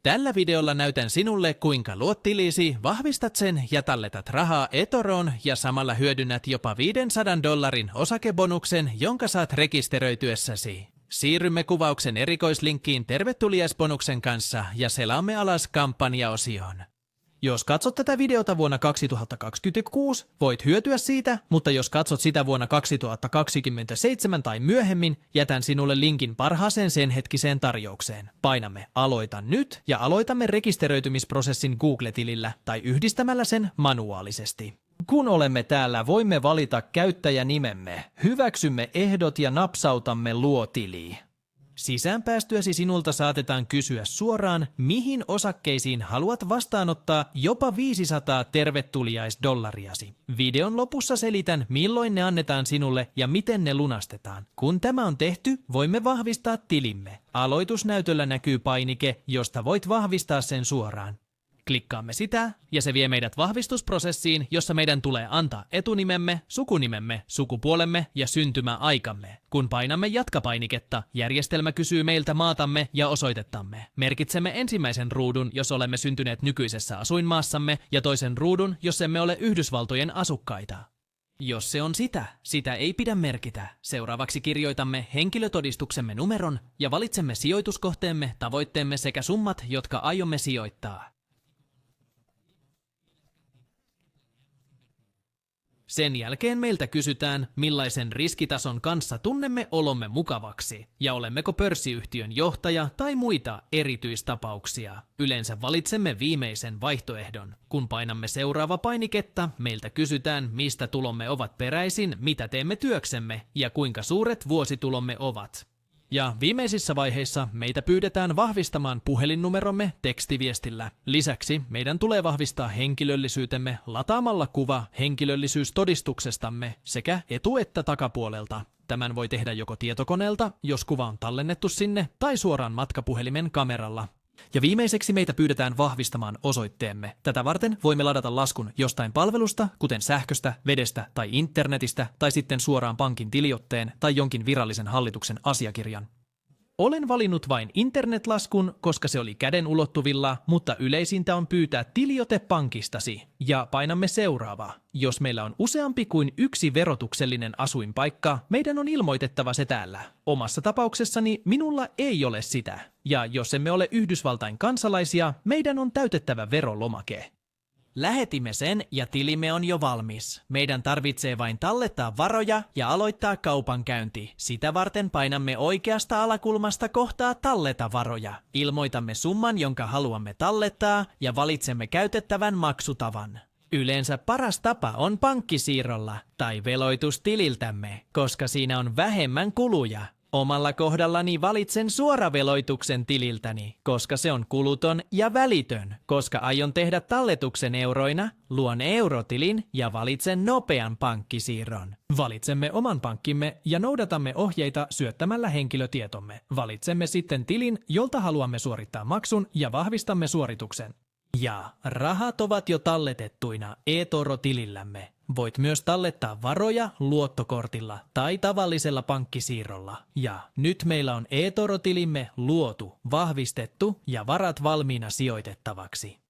Tällä videolla näytän sinulle, kuinka luot tilisi, vahvistat sen ja talletat rahaa eToroon ja samalla hyödynnät jopa $500 osakebonuksen, jonka saat rekisteröityessäsi. Siirrymme kuvauksen erikoislinkkiin tervetuliaisbonuksen kanssa ja selaamme alas kampanjaosioon. Jos katsot tätä videota vuonna 2026, voit hyötyä siitä, mutta jos katsot sitä vuonna 2027 tai myöhemmin, jätän sinulle linkin parhaaseen sen hetkiseen tarjoukseen. Painamme Aloita nyt ja aloitamme rekisteröitymisprosessin Google-tilillä tai yhdistämällä sen manuaalisesti. Kun olemme täällä, voimme valita käyttäjänimemme, hyväksymme ehdot ja napsautamme Luo tili. Sisäänpäästyäsi sinulta saatetaan kysyä suoraan, mihin osakkeisiin haluat vastaanottaa jopa $500 tervetuliaisdollariasi. Videon lopussa selitän, milloin ne annetaan sinulle ja miten ne lunastetaan. Kun tämä on tehty, voimme vahvistaa tilimme. Aloitusnäytöllä näkyy painike, josta voit vahvistaa sen suoraan. Klikkaamme sitä ja se vie meidät vahvistusprosessiin, jossa meidän tulee antaa etunimemme, sukunimemme, sukupuolemme ja syntymäaikamme. Kun painamme jatka-painiketta, järjestelmä kysyy meiltä maatamme ja osoitettamme. Merkitsemme ensimmäisen ruudun, jos olemme syntyneet nykyisessä asuinmaassamme, ja toisen ruudun, jos emme ole Yhdysvaltojen asukkaita. Jos se on sitä ei pidä merkitä. Seuraavaksi kirjoitamme henkilötodistuksemme numeron ja valitsemme sijoituskohteemme, tavoitteemme sekä summat, jotka aiomme sijoittaa. Sen jälkeen meiltä kysytään, millaisen riskitason kanssa tunnemme olomme mukavaksi ja olemmeko pörssiyhtiön johtaja tai muita erityistapauksia. Yleensä valitsemme viimeisen vaihtoehdon. Kun painamme seuraava painiketta, meiltä kysytään, mistä tulomme ovat peräisin, mitä teemme työksemme ja kuinka suuret vuositulomme ovat. Ja viimeisissä vaiheissa meitä pyydetään vahvistamaan puhelinnumeromme tekstiviestillä. Lisäksi meidän tulee vahvistaa henkilöllisyytemme lataamalla kuva henkilöllisyystodistuksestamme sekä etu- että takapuolelta. Tämän voi tehdä joko tietokoneelta, jos kuva on tallennettu sinne, tai suoraan matkapuhelimen kameralla. Ja viimeiseksi meitä pyydetään vahvistamaan osoitteemme. Tätä varten voimme ladata laskun jostain palvelusta, kuten sähköstä, vedestä tai internetistä, tai sitten suoraan pankin tiliotteen tai jonkin virallisen hallituksen asiakirjan. Olen valinnut vain internetlaskun, koska se oli käden ulottuvilla, mutta yleisintä on pyytää tiliote pankistasi. Ja painamme seuraava. Jos meillä on useampi kuin yksi verotuksellinen asuinpaikka, meidän on ilmoitettava se täällä. Omassa tapauksessani minulla ei ole sitä. Ja jos emme ole Yhdysvaltain kansalaisia, meidän on täytettävä verolomake. Lähetimme sen ja tilimme on jo valmis. Meidän tarvitsee vain tallettaa varoja ja aloittaa kaupankäynti. Sitä varten painamme oikeasta alakulmasta kohtaa talleta varoja. Ilmoitamme summan, jonka haluamme tallettaa ja valitsemme käytettävän maksutavan. Yleensä paras tapa on pankkisiirrolla tai veloitustililtämme, koska siinä on vähemmän kuluja. Omalla kohdallani valitsen suoraveloituksen tililtäni, koska se on kuluton ja välitön. Koska aion tehdä talletuksen euroina, luon eurotilin ja valitsen nopean pankkisiirron. Valitsemme oman pankkimme ja noudatamme ohjeita syöttämällä henkilötietomme. Valitsemme sitten tilin, jolta haluamme suorittaa maksun ja vahvistamme suorituksen. Ja rahat ovat jo talletettuina eToro-tilillämme. Voit myös tallettaa varoja luottokortilla tai tavallisella pankkisiirrolla. Ja nyt meillä on eToro-tilimme luotu, vahvistettu ja varat valmiina sijoitettavaksi.